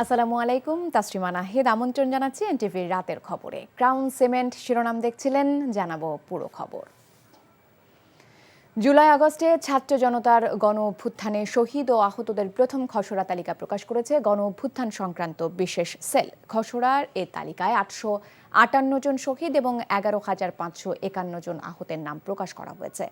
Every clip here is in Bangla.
আসসালামু আলাইকুম, তাসরিমা নাহিদ আমন্ত্রণ জানাচ্ছি এনটিভির রাতের খবরে। ক্রাউন সিমেন্ট শিরোনাম দেখছিলেন, জানাবো পুরো খবর। জুলাই আগস্টে ছাত্র জনতার গণ অভ্যুত্থানে শহীদ ও আহতদের প্রথম খসড়া তালিকা প্রকাশ করেছে গণ অভ্যুত্থান সংক্রান্ত বিশেষ সেল। খসড়ার এ তালিকায় 858 জন শহীদ এবং 11,551 জন আহতের নাম প্রকাশ করা হয়েছে।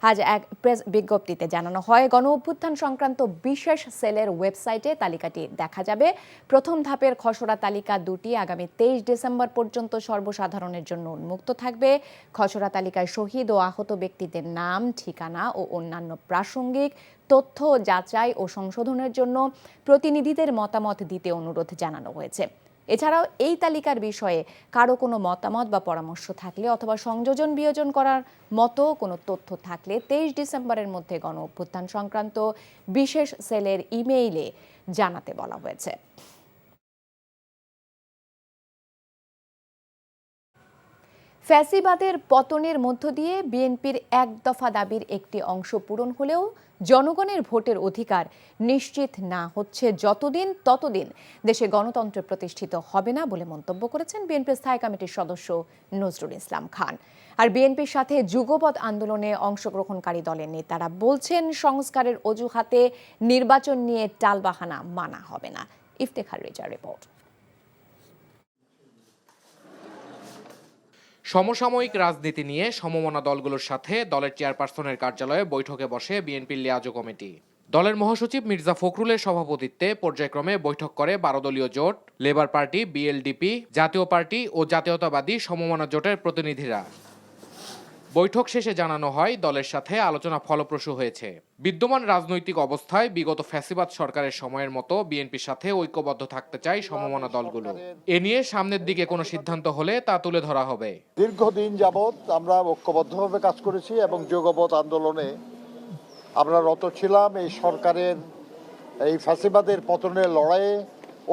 আজ এক প্রেস বিজ্ঞপ্তিতে জানানো হয়, গণ অভ্যুত্থান সংক্রান্ত বিশেষ সেলের ওয়েবসাইটে তালিকাটি দেখা যাবে। প্রথম ধাপের খসড়া তালিকা দুটি আগামী 23 ডিসেম্বর পর্যন্ত সর্বসাধারণের জন্য উন্মুক্ত থাকবে। খসড়া তালিকায় শহীদ ও আহত ব্যক্তিদের নাম, ঠিকানা ও অন্যান্য প্রাসঙ্গিক তথ্য যাচাই ও সংশোধনের জন্য প্রতিনিধিদের মতামত দিতে অনুরোধ জানানো হয়েছে। এছাড়াও এই তালিকার বিষয়ে কারো কোনো মতামত বা পরামর্শ থাকলে অথবা সংযোজন বিয়োজন করার মতো কোনো তথ্য থাকলে 23 ডিসেম্বরের মধ্যে গণ অভ্যুত্থান সংক্রান্ত বিশেষ সেলের ইমেইলে জানাতে বলা হয়েছে। ফ্যাসিবাদের পতনের মধ্য দিয়ে বিএনপির এক দফা দাবির একটি অংশ পূরণ হলেও জনগণের ভোটের অধিকার নিশ্চিত না হচ্ছে যতদিন ততদিন দেশে গণতন্ত্র প্রতিষ্ঠিত হবে না বলে মন্তব্য করেছেন বিএনপির স্থায়ী কমিটির সদস্য নজরুল ইসলাম খান। আর বিএনপির সাথে যুগপৎ আন্দোলনে অংশগ্রহণকারী দলের নেতারা বলছেন, সংস্কারের অজুহাতে নির্বাচন নিয়ে টালবাহানা মানা হবে না। ইফতেখার রেজার রিপোর্ট। সমসাময়িক রাজনীতি নিয়ে সমমনা দলগুলোর সাথে দলের চেয়ারপারসনের কার্যালয়ে বৈঠকে বসে বিএনপির লিয়াজো কমিটি। দলের মহাসচিব মির্জা ফখরুলের সভাপতিত্বে পর্যায়ক্রমে বৈঠক করে 12 দলীয় জোট, লেবার পার্টি, বিএলডিপি, জাতীয় পার্টি ও জাতীয়তাবাদী সমমনা জোটের প্রতিনিধিরা। বৈঠক শেষে জানানো হয়, দলের সাথে আলোচনা ফলপ্রসূ হয়েছে। বিদ্যমান রাজনৈতিক অবস্থায় বিগত ফ্যাসিবাদ সরকারের সময়ের মতো বিএনপির সাথে ঐক্যবদ্ধ থাকতে চায় সমমনা দলগুলো। এ নিয়ে সামনের দিকে কোনো সিদ্ধান্ত হলে তা তুলে ধরা হবে। দীর্ঘদিন যাবৎ আমরা ঐক্যবদ্ধভাবে কাজ করেছি এবং যুগপৎ আন্দোলনে আমরা রত ছিলাম। এই সরকারের এই ফ্যাসিবাদের পতনের লড়াইয়ে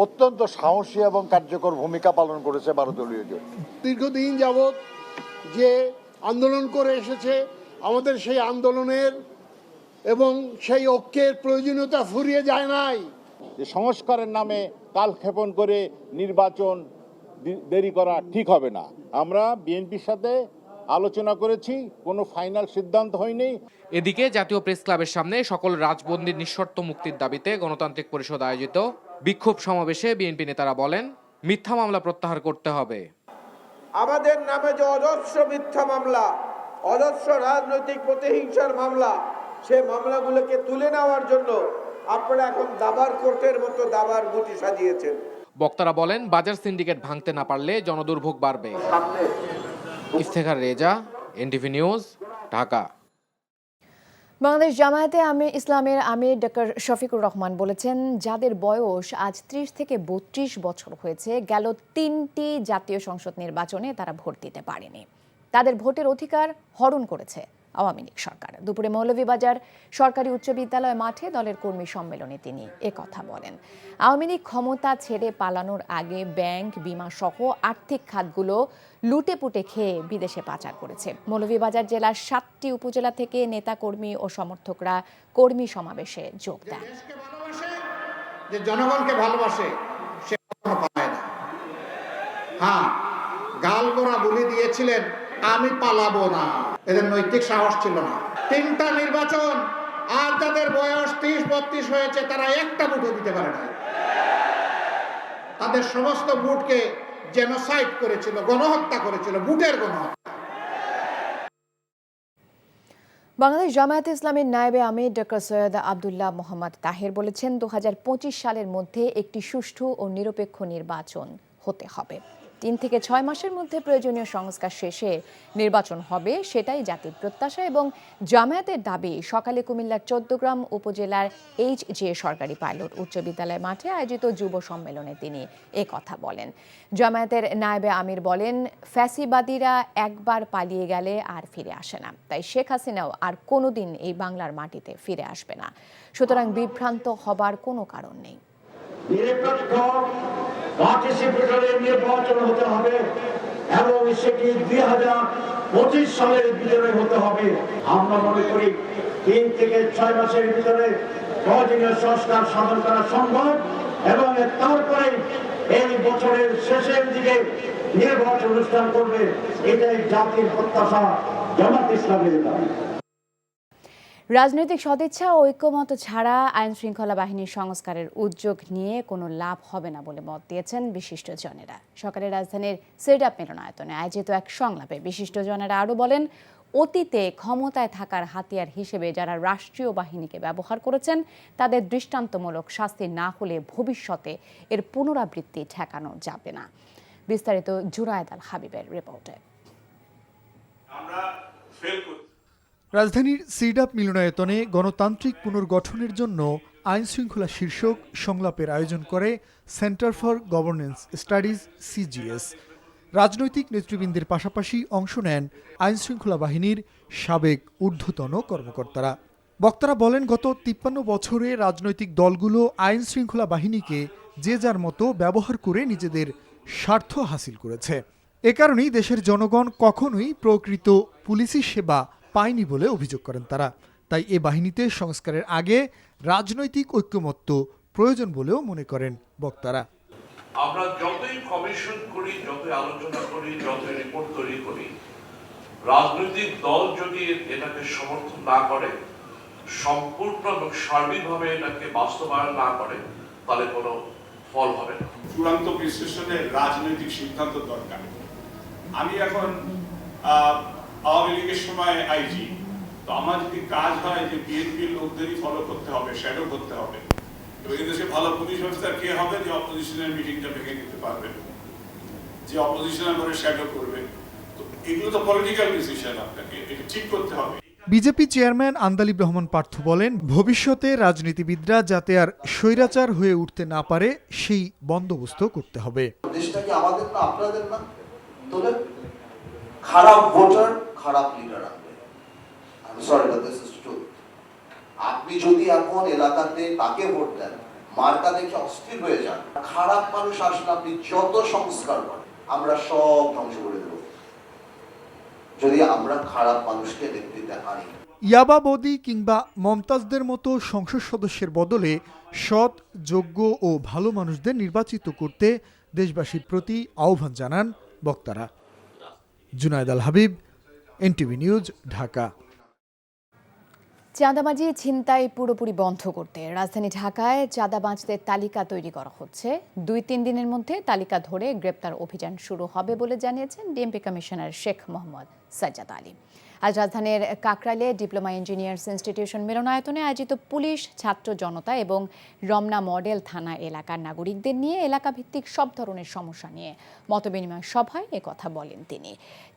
অত্যন্ত সাহসী এবং কার্যকর ভূমিকা পালন করেছে 12 দলীয় জোট। দীর্ঘদিন যাবৎ যে আন্দোলন করে এসেছে, আমাদের সেই আন্দোলনের এবং সেই ঐক্যের প্রয়োজনীয়তা ফুরিয়ে যায় নাই। যে সংস্কারের নামে কালক্ষেপণ করে নির্বাচন দেরি করা ঠিক হবে না। আমরা বিএনপির সাথে আলোচনা করেছি, কোনো ফাইনাল সিদ্ধান্ত হয়নি। এদিকে জাতীয় প্রেস ক্লাবের সামনে সকল রাজবন্দীর নিঃশর্ত মুক্তির দাবিতে গণতান্ত্রিক পরিষদ আয়োজিত বিক্ষোভ সমাবেশে বিএনপি নেতারা বলেন, মিথ্যা মামলা প্রত্যাহার করতে হবে। আমাদের নামে যে অজস্র মিথ্যা মামলা, অজস্র রাজনৈতিক প্রতিহিংসার মামলা, সে মামলাগুলোকে তুলে নেওয়ার জন্য আপনারা এখন দাবার কোর্টের মতো দাবার গুটি সাজিয়েছেন। বক্তারা বলেন, বাজার সিন্ডিকেট ভাঙতে না পারলে জনদুর্ভোগ বাড়বে। Iftekhar Reza, NTV news, Dhaka. বাংলাদেশ জামায়াতে ইসলামের আমির ডক্টর শফিকুর রহমান বলেছেন, যাদের বয়স আজ 30 থেকে 32 বছর হয়েছে, গেল 3টি জাতীয় সংসদ নির্বাচনে তারা ভোট দিতে পারেনি। তাদের ভোটের অধিকার হরণ করেছে আওয়ামী লীগ সরকার। দুপুরে মৌলভীবাজার সরকারি উচ্চ বিদ্যালয় মাঠে দলের কর্মী সম্মেলনে তিনি একথা বলেন। আওয়ামী লীগ ক্ষমতা ছেড়ে পালানোর আগে ব্যাংক, বিমা সহ আর্থিক খাতগুলো লুটে পুটে খেয়ে বিদেশে পাচার করেছে। মৌলভীবাজার জেলার 7টি উপজেলা থেকে নেতা কর্মী ও সমর্থকরা কর্মী সমাবেশে যোগ দেন। যে জনগণকে ভালোবাসে সে কখনো পায় না। হ্যাঁ, গাল গোড়া বলে দিয়েছিলেন, আমি পালাবো না। এদের নৈতিক সাহস ছিল না। 3টা নির্বাচন, আর যাদের বয়স 30-32 হয়েছে তারা একটা ভোটও দিতে পারে না। তাদের সমস্ত ভোটকে জেনোসাইড করেছিল, গণহত্যা করেছিল, ভোটের গণহত্যা। বাংলাদেশ জামায়াতে ইসলামের নায়েবে আমির ডক্টর সৈয়দ আব্দুল্লাহ মোহাম্মদ তাহের বলেছেন, 2025 সালের মধ্যে একটি সুষ্ঠু ও নিরপেক্ষ নির্বাচন হতে হবে। 3 থেকে 6 মাসের মধ্যে প্রয়োজনীয় সংস্কার শেষে নির্বাচন হবে, সেটাই জাতির প্রত্যাশা এবং জামায়াতের দাবি। সকালে কুমিল্লার 14গ্রাম উপজেলার HJ সরকারি পাইলট উচ্চ বিদ্যালয় মাঠে আয়োজিত যুব সম্মেলনে তিনি একথা বলেন। জামায়াতের নায়েবে আমির বলেন, ফ্যাসিবাদীরা একবার পালিয়ে গেলে আর ফিরে আসে না, তাই শেখ হাসিনাও আর কোনোদিন এই বাংলার মাটিতে ফিরে আসবে না। সুতরাং বিভ্রান্ত হবার কোনো কারণ নেই। নিরপেক্ষ পার্টিসিপেটরি নির্বাচন হতে হবে এবং সেটি 2025 সালের ভিতরে হতে হবে। আমরা মনে করি 3 থেকে 6 মাসের ভিতরে প্রয়োজনীয় সংস্কার সাধন করা সম্ভব এবং তারপরে এই বছরের শেষের দিকে নির্বাচন অনুষ্ঠান করবে, এটাই জাতির প্রত্যাশা, জামাত ইসলামের দাবি। রাজনৈতিক সদিচ্ছা ও ঐক্যমত ছাড়া আইন শৃঙ্খলা বাহিনীর সংস্কারের উদ্যোগ নিয়ে কোনো লাভ হবে না বলে মত দিয়েছেন বিশিষ্টজনেরা। সকালে রাজধানীর সিরডাপ মিলনায়তনে আয়োজিত এক সংলাপে বিশিষ্টজনেরা আরও বলেন, অতীতে ক্ষমতায় থাকার হাতিয়ার হিসেবে যারা রাষ্ট্রীয় বাহিনীকে ব্যবহার করেছেন তাদের দৃষ্টান্তমূলক শাস্তি না হলে ভবিষ্যতে এর পুনরাবৃত্তি ঠেকানো যাবে না। বিস্তারিত জুনায়েদ আল হাবিবের রিপোর্টে। রাজধানীর সিরডাপ মিলনায়তনে গণতান্ত্রিক পুনর্গঠনের জন্য আইন শৃঙ্খলা শীর্ষক সংলাপের আয়োজন করে centre for governance studies CGS। রাজনৈতিক নেতৃবৃন্দের পাশাপাশি অংশ নেন আইন শৃঙ্খলা বাহিনীর সাবেক ঊর্ধ্বতন কর্মকর্তারা। বক্তারা বলেন, গত 53 বছরে রাজনৈতিক দলগুলো আইন শৃঙ্খলা বাহিনীকে যে যার মতো ব্যবহার করে নিজেদের স্বার্থ হাসিল করেছে। এ কারণেই দেশের জনগণ কখনোই প্রকৃত পুলিশি সেবা পায়নি বলে অভিযোগ করেন তারা। তাই এ বাহিনীতে সংস্কারের আগে রাজনৈতিক ঐক্যমত্য প্রয়োজন বলেও মনে করেন বক্তারা। আমরা যতই কমিশন করি, যতই আলোচনা করি, যতই রিপোর্ট তৈরি করি, রাজনৈতিক দল যদি এটাকে সমর্থন না করে, সম্পূর্ণ এবং সার্বিকভাবে এটাকে বাস্তবায়ন না করে, তাহলে কোনো ফল হবে না। চূড়ান্ত বিশ্লেষণে রাজনৈতিক সিদ্ধান্ত দরকার। আমি এখন আওয়ামী লীগের সময় আইজি, তো আমার যদি কাজ হয় যে বিএনপির লোকদেরই ফলো করতে হবে, শ্যাডো করতে হবে, এবং এদেশে ভালো পুলিশ ব্যবস্থা কে হবে যে অপোজিশনের মিটিংটা ভেঙে দিতে পারবে, যে অপোজিশনের পরে শ্যাডো করবে। তো এগুলো তো পলিটিক্যাল ডিসিশন, আপনাকে এটা ঠিক করতে হবে। বিজেপি চেয়ারম্যান আন্দালিব রহমান পার্থ বলেন, ভবিষ্যতে রাজনীতিবিদরা যাতে আর স্বৈরাচার হয়ে উঠতে না পারে সেই বন্দোবস্ত করতে হবে। দেশটা কি আমাদের না, আপনাদের না? তাহলে খারাপ ভোটার খারাপ লিডার আনবে। আমি sorry but this is true. আপনি যদি এখন এলাকাতে তাকে ভোট দেন, মার্কা দেখে অস্থির হয়ে যান, খারাপ মানুষ আসলে আপনি যত সংস্কার করেন আমরা সব ধ্বংস করে দেব যদি আমরা খারাপ মানুষকে নেতৃত্বে আনি। ইয়াবা বদি কিংবা মমতাজদের মতো সংসদ সদস্যের বদলে সৎ, যোগ্য ও ভালো মানুষদের নির্বাচিত করতে দেশবাসীর প্রতি আহ্বান জানান বক্তারা। জুনায়েদ আল হাবিব, NTV নিউজ, ঢাকা। চাঁদাবাজি ছিনতাই পুরোপুরি বন্ধ করতে রাজধানী ঢাকায় চাঁদাবাজদের তালিকা তৈরি করা হচ্ছে। 2-3 দিনের মধ্যে তালিকা ধরে গ্রেপ্তার অভিযান শুরু হবে বলে জানিয়েছেন ডিএমপি কমিশনার শেখ মোহাম্মদ সাজ্জাদ আলী। আজ রাজধানীর কাকরাইলে ডিপ্লোমা ইঞ্জিনিয়ার্স ইনস্টিটিউশন মিলনায়তনে আয়োজিত পুলিশ, ছাত্র জনতা এবং রমনা মডেল থানা এলাকার নাগরিকদের নিয়ে এলাকাভিত্তিক সব ধরনের সমস্যা নিয়ে মতবিনিময় সভায় একথা বলেন তিনি।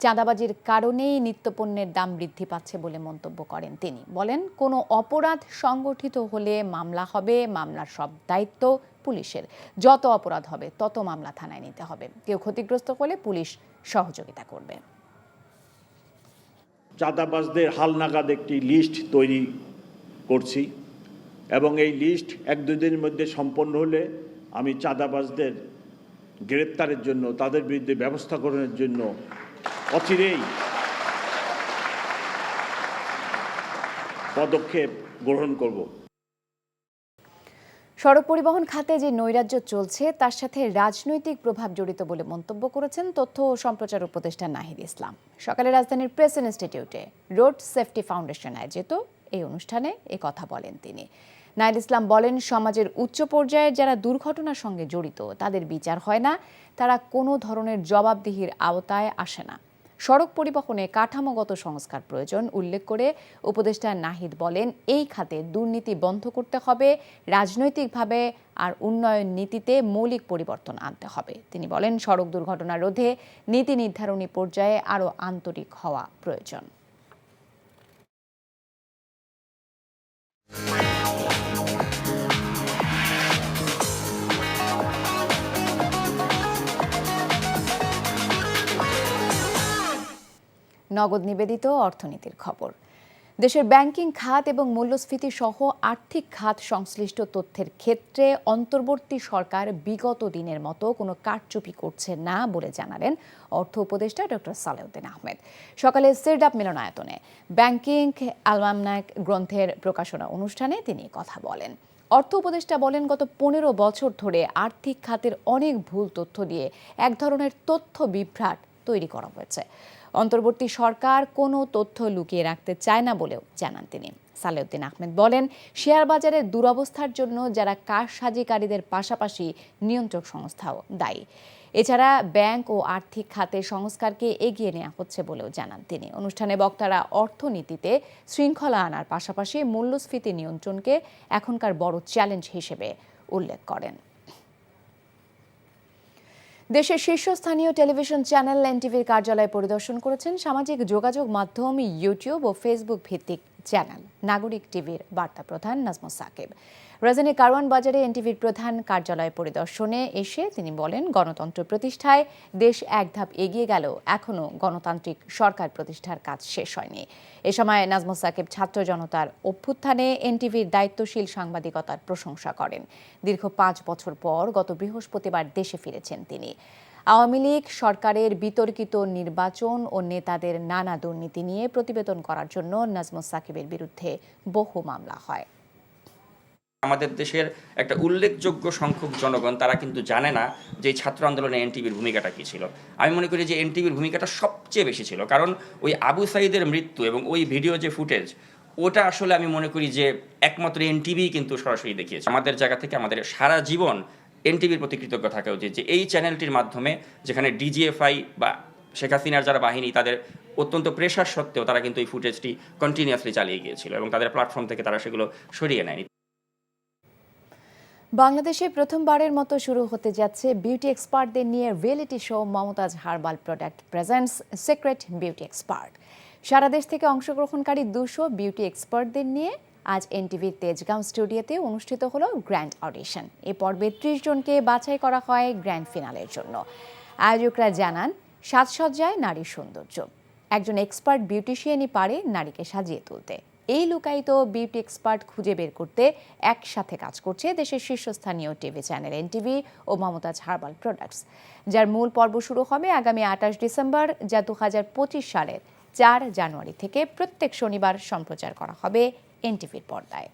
চাঁদাবাজির কারণেই নিত্যপণ্যের দাম বৃদ্ধি পাচ্ছে বলে মন্তব্য করেন তিনি। বলেন, কোনো অপরাধ সংগঠিত হলে মামলা হবে, মামলার সব দায়িত্ব পুলিশের। যত অপরাধ হবে তত মামলা থানায় নিতে হবে। কেউ ক্ষতিগ্রস্ত হলে পুলিশ সহযোগিতা করবে। চাঁদাবাজদের হালনাগাদ একটি লিস্ট তৈরি করছি এবং এই লিস্ট 1-2 দিনের মধ্যে সম্পন্ন হলে আমি চাঁদাবাজদের গ্রেপ্তারের জন্য, তাদের বিরুদ্ধে ব্যবস্থা গ্রহণের জন্য অচিরেই পদক্ষেপ গ্রহণ করব। সড়ক পরিবহন খাতে যে নৈরাজ্য চলছে তার সাথে রাজনৈতিক প্রভাব জড়িত বলে মন্তব্য করেছেন তথ্য ও সম্প্রচার উপদেষ্টা নাহিদ ইসলাম। সকালে রাজধানীর প্রেস ইনস্টিটিউটে রোড সেফটি ফাউন্ডেশন আয়োজিত এই অনুষ্ঠানে কথা বলেন তিনি। নাহিদ ইসলাম বলেন, সমাজের উচ্চ পর্যায়ের যারা দুর্ঘটনার সঙ্গে জড়িত তাদের বিচার হয় না, তারা কোনো ধরনের জবাবদিহির আওতায় আসে না। সড়ক পরিবহনে কাঠামোগত সংস্কার প্রয়োজন উল্লেখ করে উপদেষ্টা নাহিদ বলেন, এই খাতে দুর্নীতি বন্ধ করতে হবে, রাজনৈতিকভাবে আর উন্নয়ন নীতিতে মৌলিক পরিবর্তন আনতে হবে। তিনি বলেন, সড়ক দুর্ঘটনা রোধে নীতি নির্ধারণী পর্যায়ে আরও আন্তরিক হওয়া প্রয়োজন। নগদ নিবেদিত অর্থনীতির খবর। দেশের ব্যাংকিং খাত এবং মূল্যস্ফীতি সহ আর্থিক খাত সংশ্লিষ্ট তথ্যের ক্ষেত্রে অন্তর্বর্তী সরকার বিগত দিনের মতো কোনো কারচুপি করছে না বলে জানালেন অর্থ উপদেষ্টা ডক্টর সালেউদ্দিন আহমেদ। সকালে সিরডাপ মিলনায়তনে ব্যাংকিং অ্যালমানাক গ্রন্থের প্রকাশনা অনুষ্ঠানে তিনি কথা বলেন। অর্থ উপদেষ্টা বলেন, গত 15 বছর ধরে আর্থিক খাতের অনেক ভুল তথ্য দিয়ে এক ধরনের তথ্য বিভ্রাট তৈরি করা হয়েছে। অন্তর্বর্তী সরকার কোনো তথ্য লুকিয়ে রাখতে চায় না বলেও জানান তিনি। সালেউদ্দিন আহমেদ বলেন, শেয়ার বাজারের দুরবস্থার জন্য যারা কারসাজিকারীদের পাশাপাশি নিয়ন্ত্রক সংস্থাও দায়ী। এছাড়া ব্যাংক ও আর্থিক খাতে সংস্কারকে এগিয়ে নেওয়া হচ্ছে বলেও জানান তিনি। অনুষ্ঠানে বক্তারা অর্থনীতিতে শৃঙ্খলা আনার পাশাপাশি মূল্যস্ফীতি নিয়ন্ত্রণকে এখনকার বড় চ্যালেঞ্জ হিসেবে উল্লেখ করেন। দেশের শীর্ষস্থানীয় টেলিভিশন চ্যানেল এনটিভির কার্যালয় পরিদর্শন করেছেন সামাজিক যোগাযোগ মাধ্যম ইউটিউব ও ফেসবুক ভিত্তিক চ্যানেল নাগরিক টিভির বার্তা প্রধান নাজমুস সাকিব। রাজধানীর কারওয়ান বাজারে এনটিভির প্রধান কার্যালয় পরিদর্শনে এসে তিনি বলেন, গণতন্ত্র প্রতিষ্ঠায় দেশ এক ধাপ এগিয়ে গেলেও এখনও গণতান্ত্রিক সরকার প্রতিষ্ঠার কাজ শেষ হয়নি। এ সময় নাজমুস সাকিব ছাত্র জনতার অভ্যুত্থানে এনটিভির দায়িত্বশীল সাংবাদিকতার প্রশংসা করেন। দীর্ঘ 5 বছর পর গত বৃহস্পতিবার দেশে ফিরেছেন তিনি। আওয়ামী লীগ সরকারের বিতর্কিত নির্বাচন ও নেতাদের নানা দুর্নীতি নিয়ে প্রতিবেদন করার জন্য নাজমুস সাকিবের বিরুদ্ধে বহু মামলা হয়। আমাদের দেশের একটা উল্লেখযোগ্য সংখ্যক জনগণ তারা কিন্তু জানে না যে ছাত্র আন্দোলনে এনটিভির ভূমিকাটা কী ছিল। আমি মনে করি যে এনটিভির ভূমিকাটা সবচেয়ে বেশি ছিল, কারণ ওই আবু সাঈদের মৃত্যু এবং ওই ভিডিও যে ফুটেজ, ওটা আসলে আমি মনে করি যে একমাত্র এনটিভি কিন্তু সরাসরি দেখিয়েছে। আমাদের জায়গা থেকে আমাদের সারা জীবন এনটিভির প্রতি কৃতজ্ঞ থাকা উচিত যে এই চ্যানেলটির মাধ্যমে যেখানে ডিজিএফআই বা শেখ হাসিনার যারা বাহিনী তাদের অত্যন্ত প্রেশার সত্ত্বেও তারা কিন্তু এই ফুটেজটি কন্টিনিউয়াসলি চালিয়ে গিয়েছিল এবং তাদের প্ল্যাটফর্ম থেকে তারা সেগুলো সরিয়ে নেয়নি। বাংলাদেশে প্রথমবারের মতো শুরু হতে যাচ্ছে বিউটি এক্সপার্টদের নিয়ে reality show Momtaz herbal product presents secret beauty expert. সারা দেশ থেকে অংশগ্রহণকারী 200 বিউটি এক্সপার্টদের নিয়ে আজ এনটিভির তেজগাঁও স্টুডিওতে অনুষ্ঠিত হলো গ্র্যান্ড অডিশন। এ পর্বে 30 জনকে বাছাই করা হয় গ্র্যান্ড ফিনালের জন্য। আয়োজকরা জানান, সাজসজ্জায় নারীর সৌন্দর্য। একজন এক্সপার্ট বিউটিশিয়ানই পারে নারীকে সাজিয়ে তুলতে। এই লুকায়িত বিউটি এক্সপার্ট খুঁজে বের করতে একসাথে কাজ করছে দেশের শীর্ষস্থানীয় টিভি চ্যানেল এনটিভি ও মমতাজ হার্বাল প্রোডাক্টস, যার মূল পর্ব শুরু হবে আগামী 28 ডিসেম্বর, যা 2025 সালের 4 জানুয়ারি থেকে প্রত্যেক শনিবার সম্প্রচার করা হবে এনটিভির পর্দায়।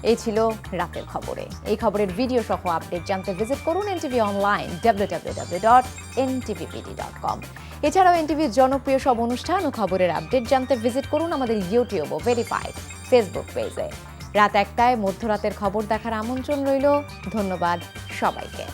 এই ছিল রাতের খবরে। এই খবরের ভিডিও সহ আপডেট জানতে ভিজিট করুন এনটিভি অনলাইন www.ntvpd.com। এছাড়াও এনটিভির জনপ্রিয় সব অনুষ্ঠান ও খবরের আপডেট জানতে ভিজিট করুন আমাদের ইউটিউব ও ভেরিফাইড ফেসবুক পেজে। রাত 1টায় মধ্যরাতের খবর দেখার আমন্ত্রণ রইল। ধন্যবাদ সবাইকে।